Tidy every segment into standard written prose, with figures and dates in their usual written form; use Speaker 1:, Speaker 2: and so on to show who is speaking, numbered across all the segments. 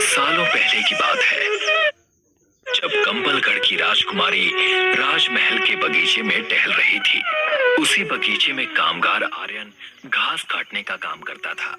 Speaker 1: सालों पहले की बात है, जब कंबलगढ़ की राजकुमारी राजमहल के बगीचे में टहल रही थी। उसी बगीचे में कामगार आर्यन घास काटने का काम करता था।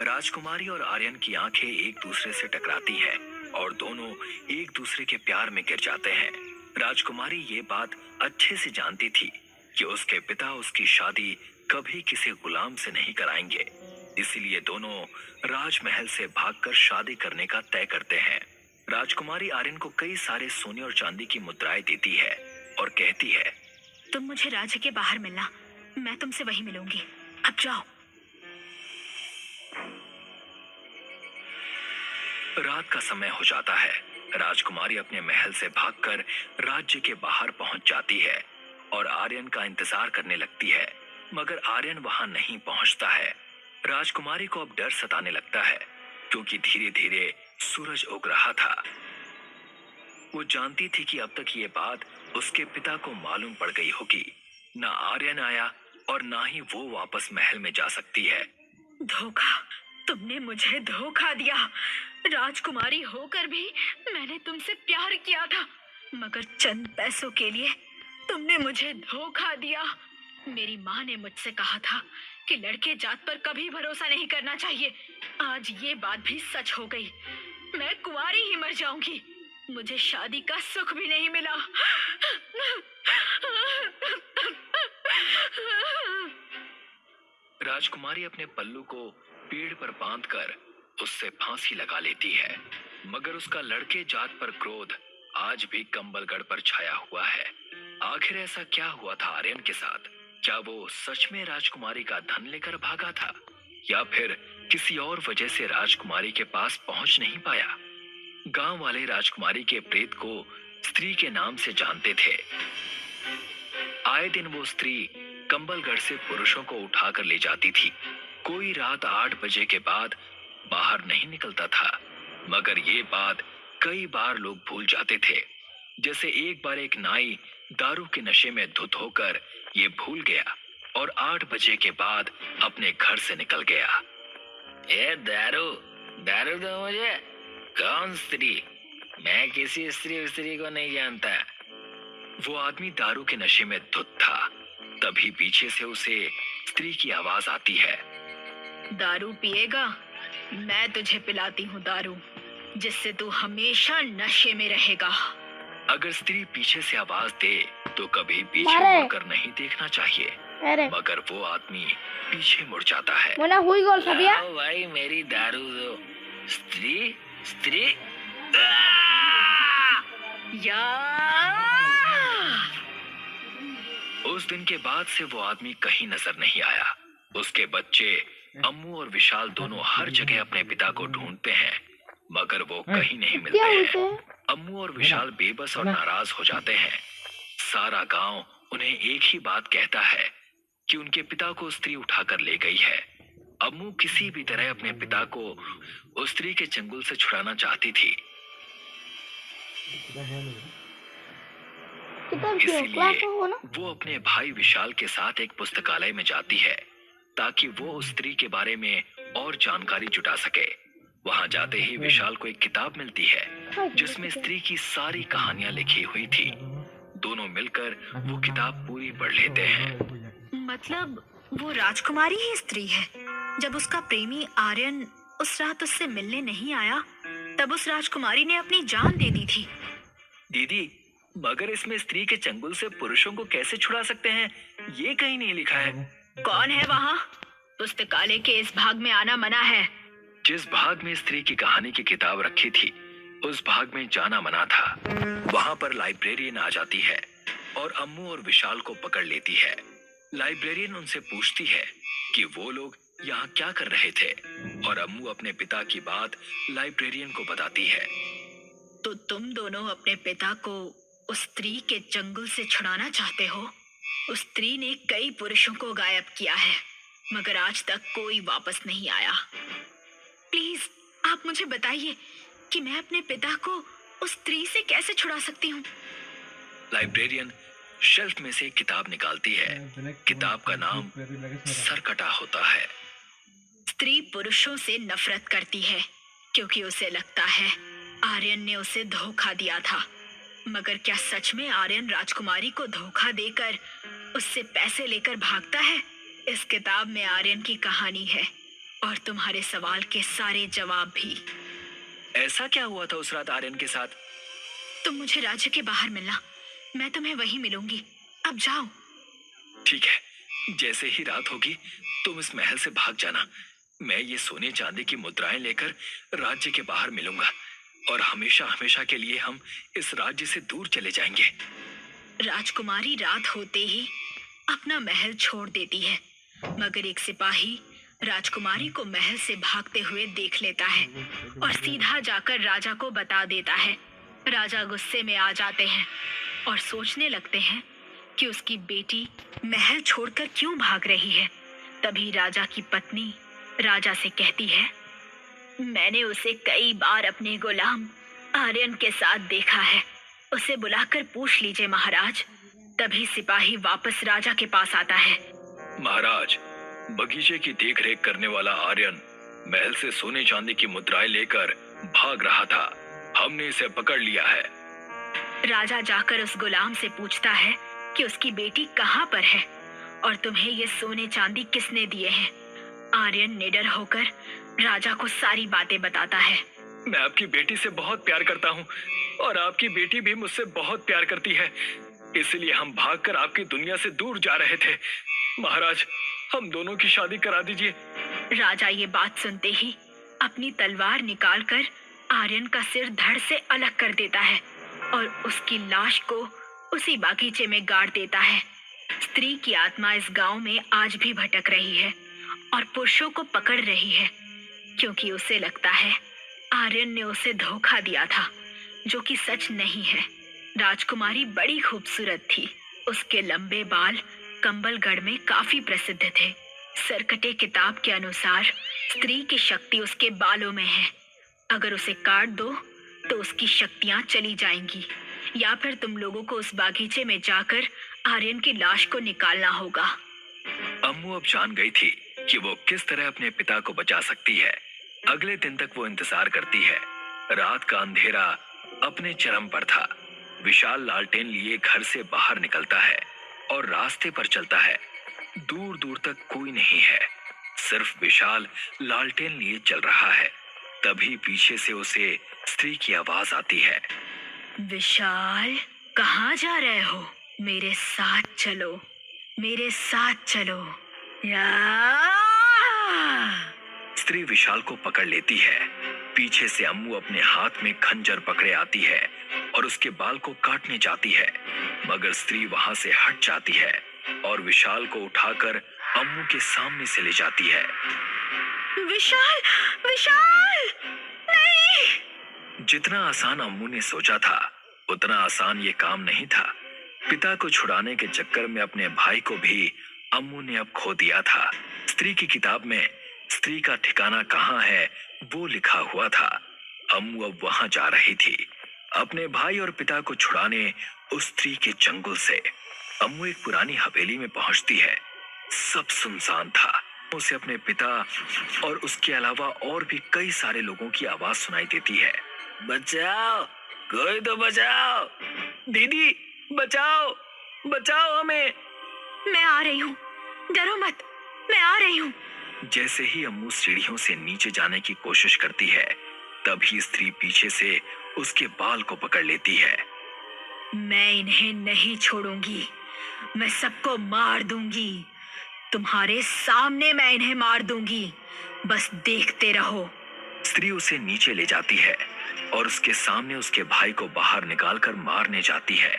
Speaker 1: राजकुमारी और आर्यन की आंखें एक दूसरे से टकराती हैं और दोनों एक दूसरे के प्यार में गिर जाते हैं। राजकुमारी ये बात अच्छे से जानती थी कि उसके पिता उसकी शादी कभी किसी गुलाम से नहीं कराएंगे, इसीलिए दोनों राजमहल से भागकर शादी करने का तय करते हैं। राजकुमारी आर्यन को कई सारे सोने और चांदी की मुद्राएं देती है और कहती है,
Speaker 2: तुम मुझे राज्य के बाहर मिलना, मैं तुमसे वहीं मिलूंगी। अब जाओ।
Speaker 1: रात का समय हो जाता है। राजकुमारी अपने महल से भागकर राज्य के बाहर पहुंच जाती है और आर्यन का इंतजार करने लगती है, मगर आर्यन वहां नहीं पहुंचता है। राजकुमारी को अब डर सताने लगता है क्योंकि धीरे धीरे सूरज उग रहा था। वो जानती थी कि अब तक ये बात उसके पिता को मालूम पड़ गई होगी। ना आर्यन आया और ना ही वो वापस महल में जा सकती है।
Speaker 2: धोखा, तुमने मुझे धोखा दिया। राजकुमारी होकर भी मैंने तुमसे प्यार किया था, मगर चंद पैसों के लिए तुमने मुझे धोखा दिया। मेरी माँ ने मुझसे कहा था कि लड़के जात पर कभी भरोसा नहीं करना चाहिए। आज ये बात भी सच हो गई। मैं कुंवारी ही मर जाऊंगी। मुझे शादी का सुख भी नहीं मिला।
Speaker 1: राजकुमारी अपने पल्लू को पेड़ पर बांधकर उससे फांसी लगा लेती है, मगर उसका लड़के जात पर क्रोध आज भी कंबलगढ़ पर छाया हुआ है। आखिर ऐसा क्या हुआ था आर्यन के साथ? क्या वो सच में राजकुमारी का धन लेकर भागा था या फिर किसी और वजह से राजकुमारी के पास पहुंच नहीं पाया? गांव वाले राजकुमारी के प्रेत को स्त्री के नाम से जानते थे। आए दिन वो स्त्री कंबलगढ़ से पुरुषों को उठाकर ले जाती थी। कोई रात 8 बजे के बाद बाहर नहीं निकलता था, मगर ये बात कई बार लोग भूल जाते थे। जैसे एक बार एक नाई दारू के नशे में धुत होकर ये भूल गया और 8 बजे के बाद अपने घर से निकल गया। ए दारू दारू दो मुझे। कौन स्त्री? मैं किसी स्त्री को नहीं जानता। वो आदमी दारू के नशे में धुत था। तभी पीछे से उसे स्त्री की आवाज आती है,
Speaker 2: दारू पिएगा? मैं तुझे पिलाती हूँ दारू, जिससे तू हमेशा नशे में रहेगा।
Speaker 1: अगर स्त्री पीछे से आवाज दे तो कभी पीछे मुड़कर नहीं देखना चाहिए, मगर वो आदमी पीछे मुड़ जाता है। भाई मेरी दारू दो। स्त्री स्त्री
Speaker 2: या
Speaker 1: उस दिन के बाद से वो आदमी कहीं नजर नहीं आया। उसके बच्चे अम्मू और विशाल दोनों हर जगह अपने पिता को ढूंढते हैं, मगर वो कहीं नहीं मिलते हैं। अम्मू और विशाल बेबस और नाराज हो जाते हैं। सारा गांव उन्हें एक ही बात कहता है कि उनके पिता को स्त्री उठाकर ले गई है। अम्मू किसी भी तरह अपने पिता को उस स्त्री के चंगुल से छुड़ाना चाहती थी, इसीलिए वो अपने भाई विशाल के साथ एक पुस्तकालय में जाती है ताकि वो उस स्त्री के बारे में और जानकारी जुटा सके। वहां जाते ही विशाल को एक किताब मिलती है जिसमें स्त्री की सारी कहानियां लिखी हुई थी। दोनों मिलकर वो किताब पूरी पढ़ लेते हैं।
Speaker 2: मतलब वो राजकुमारी ही स्त्री है। जब उसका प्रेमी आर्यन उस रात उससे मिलने नहीं आया, तब उस राजकुमारी ने अपनी जान दे दी थी।
Speaker 1: दीदी, मगर इसमें स्त्री के चंगुल से पुरुषों को कैसे छुड़ा सकते हैं, ये कहीं नहीं लिखा है।
Speaker 2: कौन है वहाँ? पुस्तकालय के इस भाग में आना मना है।
Speaker 1: जिस भाग में स्त्री की कहानी की किताब रखी थी उस भाग में जाना मना था। वहाँ पर लाइब्रेरियन आ जाती है और अम्मू और विशाल को पकड़ लेती है। लाइब्रेरियन उनसे पूछती है कि वो लोग यहाँ क्या कर रहे थे और अम्मू अपने पिता की बात लाइब्रेरियन को बताती है।
Speaker 2: तो तुम दोनों अपने पिता को उस स्त्री के चंगुल से छुड़ाना चाहते हो। उस स्त्री ने कई पुरुषों को गायब किया है, मगर आज तक कोई वापस नहीं आया। प्लीज आप मुझे बताइए कि मैं अपने पिता को उस स्त्री से कैसे छुड़ा सकती हूँ।
Speaker 1: लाइब्रेरियन शेल्फ में से एक किताब निकालती है। किताब का नाम सरकटा होता है।
Speaker 2: स्त्री पुरुषों से नफरत करती है क्योंकि उसे लगता है आर्यन ने उसे धोखा दिया था। मगर क्या सच में आर्यन राजकुमारी को धोखा देकर उससे पैसे लेकर भागता है? इस किताब में आर्यन की कहानी है और तुम्हारे सवाल के सारे जवाब भी।
Speaker 1: ऐसा क्या हुआ था उस रात आर्यन के साथ?
Speaker 2: तुम मुझे राज्य के बाहर मिलना, मैं तुम्हें वहीं मिलूंगी। अब जाओ।
Speaker 1: ठीक है, जैसे ही रात होगी तुम इस महल से भाग जाना। मैं ये सोने चांदी की मुद्राएं लेकर राज्य के बाहर मिलूंगा और हमेशा हमेशा के लिए हम इस राज्य से दूर चले जाएंगे।
Speaker 2: राजकुमारी रात होते ही अपना महल छोड़ देती है, मगर एक सिपाही राजकुमारी को महल से भागते हुए देख लेता है और सीधा जाकर राजा को बता देता है। राजा गुस्से में आ जाते हैं और सोचने लगते हैं कि उसकी बेटी महल छोड़कर क्यों भाग रही है। तभी राजा की पत्नी राजा से कहती है, मैंने उसे कई बार अपने गुलाम आर्यन के साथ देखा है, उसे बुलाकर पूछ लीजिए महाराज। तभी सिपाही वापस राजा के पास आता है।
Speaker 1: महाराज, बगीचे की देखरेख करने वाला आर्यन महल से सोने चांदी की मुद्राएं लेकर भाग रहा था। हमने इसे पकड़ लिया है।
Speaker 2: राजा जाकर उस गुलाम से पूछता है कि उसकी बेटी कहाँ पर है और तुम्हें ये सोने चांदी किसने दिए हैं। आर्यन निडर होकर राजा को सारी बातें बताता है।
Speaker 1: मैं आपकी बेटी से बहुत प्यार करता हूँ और आपकी बेटी भी मुझसे बहुत प्यार करती है, इसलिए हम भागकर आपकी दुनिया से दूर जा रहे थे। महाराज, हम दोनों की शादी करा दीजिए।
Speaker 2: राजा ये बात सुनते ही अपनी तलवार निकालकर आर्यन का सिर धड़ से अलग कर देता है और उसकी लाश को उसी बागीचे में गाड़ देता है। स्त्री की आत्मा इस गांव में आज भी भटक रही है और पुरुषों को पकड़ रही है क्योंकि उसे लगता है आर्यन ने उसे धोखा दिया था, जो कि सच नहीं है। राजकुमारी बड़ी खूबसूरत थी। उसके लंबे बाल कंबलगढ़ में काफी प्रसिद्ध थे। सरकटे किताब के अनुसार स्त्री की शक्ति उसके बालों में है। अगर उसे काट दो तो उसकी शक्तियां चली जाएंगी, या फिर तुम लोगों को उस बागीचे में जाकर आर्यन की लाश को निकालना होगा।
Speaker 1: अम्मू अब जान गई थी कि वो किस तरह अपने पिता को बचा सकती है। अगले दिन तक वो इंतजार करती है। रात का अंधेरा अपने चरम पर था। विशाल लालटेन लिए घर से बाहर निकलता है और रास्ते पर चलता है। दूर दूर तक कोई नहीं है, सिर्फ विशाल लालटेन लिए चल रहा है। तभी पीछे से उसे स्त्री की आवाज आती है।
Speaker 2: विशाल, कहाँ जा रहे हो? मेरे साथ चलो, मेरे साथ चलो।
Speaker 1: स्त्री विशाल को पकड़ लेती है। पीछे से अम्मू अपने हाथ में खंजर पकड़े आती है और उसके बाल को काटने जाती है, मगर स्त्री वहां से हट जाती है और विशाल को उठाकर अम्मू के सामने से ले जाती है।
Speaker 2: विशाल, विशाल, नहीं!
Speaker 1: जितना आसान अम्मू ने सोचा था, उतना आसान ये काम नहीं था। पिता को छुड़ाने के चक्कर में अपने भाई को भी अम्मू ने अब खो दिया था। स्त्री की किताब में स्त्री का ठिकाना कहाँ है वो लिखा हुआ था। अम्मू अब वहां जा रही थी, अपने भाई और पिता को छुड़ाने उस स्त्री के चंगुल से। अम्मू एक पुरानी हवेली में पहुंचती है। सब सुनसान था। उसे अपने पिता और उसके अलावा और भी कई सारे लोगों की आवाज सुनाई देती है। बचाओ, कोई तो बचाओ, दीदी बचाओ, बचाओ हमें।
Speaker 2: मैं आ रही हूँ, डरो मत, मैं आ रही हूँ।
Speaker 1: जैसे ही अम्मू सीढ़ियों से नीचे जाने की कोशिश करती है, तभी स्त्री पीछे से उसके बाल को पकड़ लेती है।
Speaker 2: मैं इन्हें नहीं छोड़ूंगी, मैं सबको मार दूंगी। तुम्हारे सामने मैं इन्हें मार दूंगी, बस देखते रहो।
Speaker 1: स्त्री उसे नीचे ले जाती है और उसके सामने उसके भाई को बाहर निकालकर मारने जाती है।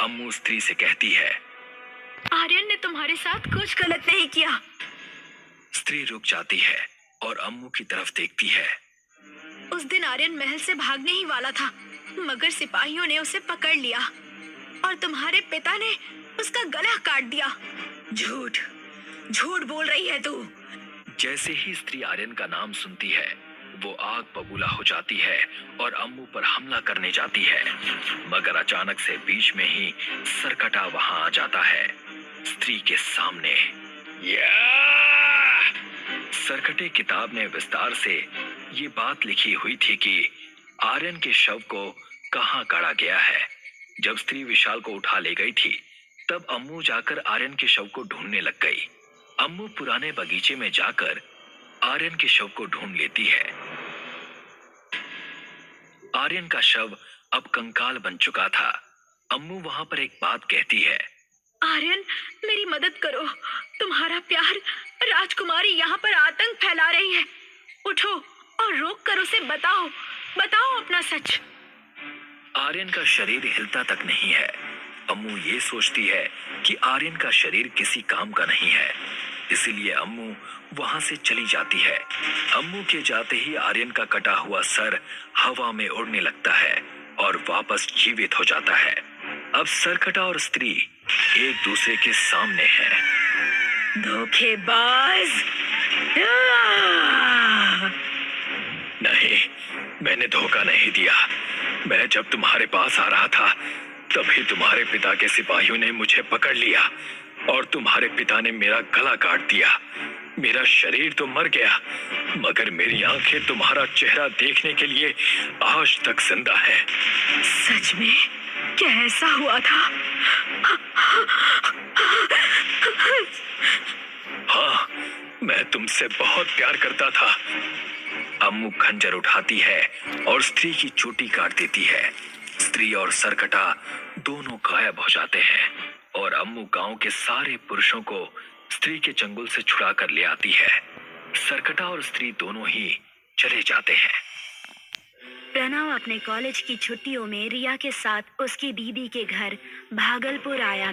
Speaker 1: अम्मू स्त्री से कहती है,
Speaker 2: आर्यन ने तुम्हारे साथ कुछ गलत नहीं किया।
Speaker 1: स्त्री रुक जाती है और अम्मू की तरफ देखती है।
Speaker 2: उस दिन आर्यन महल से भागने ही वाला था, मगर सिपाहियों ने उसे पकड़ लिया और तुम्हारे पिता ने उसका गला काट दिया। झूठ, झूठ बोल रही है तू।
Speaker 1: जैसे ही स्त्री आर्यन का नाम सुनती है, वो आग बबूला हो जाती है और अम्मू पर हमला करने जाती है, मगर अचानक से बीच में ही सरकटा वहां आ जाता है, स्त्री के सामने। या! सरकटे किताब में विस्तार से ये बात लिखी हुई थी कि आर्यन के शव को कहाँ गाड़ा गया है। जब स्त्री विशाल को उठा ले गई थी, तब अम्मू जाकर आर्यन के शव को ढूंढने लग गई। अम्मू पुराने बगीचे में जाकर आर्यन के शव को ढूंढ लेती है। आर्यन का शव अब कंकाल बन चुका था। अम्मू वहां पर एक बात कहती है।
Speaker 2: आर्यन, मेरी मदद करो। तुम्हारा प्यार राजकुमारी यहाँ पर आतंक फैला रही है। उठो और रोक कर उसे बताओ अपना सच।
Speaker 1: आर्यन का शरीर हिलता तक नहीं है। अम्मू ये सोचती है कि आर्यन का शरीर किसी काम का नहीं है, इसीलिए अम्मू वहां से चली जाती है। अम्मू के जाते ही आर्यन का कटा हुआ सर हवा में उड़ने लगता है और वापस जीवित हो जाता है। अब सरकटा और स्त्री एक दूसरे के सामने हैं।
Speaker 2: धोखेबाज!
Speaker 1: नहीं, मैंने धोखा नहीं दिया। मैं जब तुम्हारे पास आ रहा था, तभी तुम्हारे पिता के सिपाहियों ने मुझे पकड़ लिया और तुम्हारे पिता ने मेरा गला काट दिया। मेरा शरीर तो मर गया, मगर मेरी आंखें तुम्हारा चेहरा देखने के लिए आज तक जिंदा हैं।
Speaker 2: सच में? क्या ऐसा हुआ था?
Speaker 1: हाँ, मैं तुमसे बहुत प्यार करता था। अम्मू खंजर उठाती है और स्त्री की चोटी काट देती है। स्त्री और सरकटा दोनों गायब हो जाते हैं और अम्मू गांव के सारे पुरुषों को स्त्री के चंगुल से छुड़ा कर ले आती है। सरकटा और स्त्री दोनों ही चले जाते हैं।
Speaker 2: प्रणव अपने कॉलेज की छुट्टियों में रिया के साथ उसकी दीदी के घर भागलपुर आया।